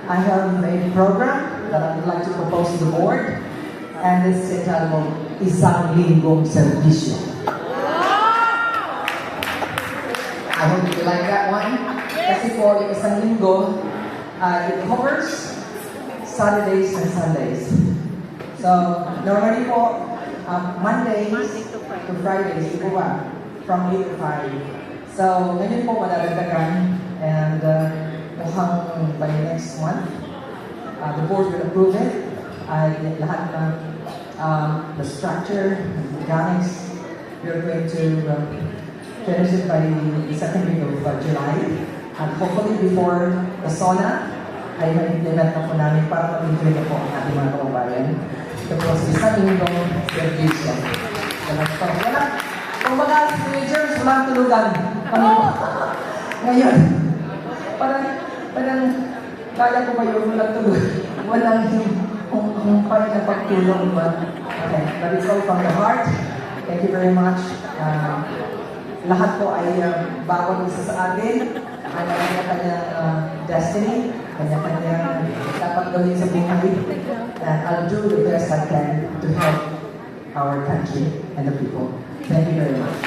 I have a program that I would like to propose to the board, and this is entitled Isang Linggong Serbisyo. I hope you like that one. Kasi po, yung isang linggo, it covers Saturdays and Sundays. So, normally po, Mondays to Fridays, di po ba? From 8 to 5. So, ngayon po madadagdagan, and mukhang by next month, the board will approve it. Lahat ng the structure, the mechanics, we're going to finish it by the second week of July. And hopefully before the SONA, ay ma-implement na po namin para mag-enjoy na po ang ating mga kababayan. Ito po si Isang Linggong Serbisyo. Kung mga teenagers, walang tulugan. Kami po. Ngayon, parang kaya ko ba yung walang tulugan? Walang humpay na pagtulong ba? Okay, but it's all from the heart. Thank you very much. Lahat po ay bawat isa sa atin ay kanya-kanyang destiny, kanya-kanyang dapat gawin sa buhay. And I'll do the best I can to help our country and the people. Thank you very much.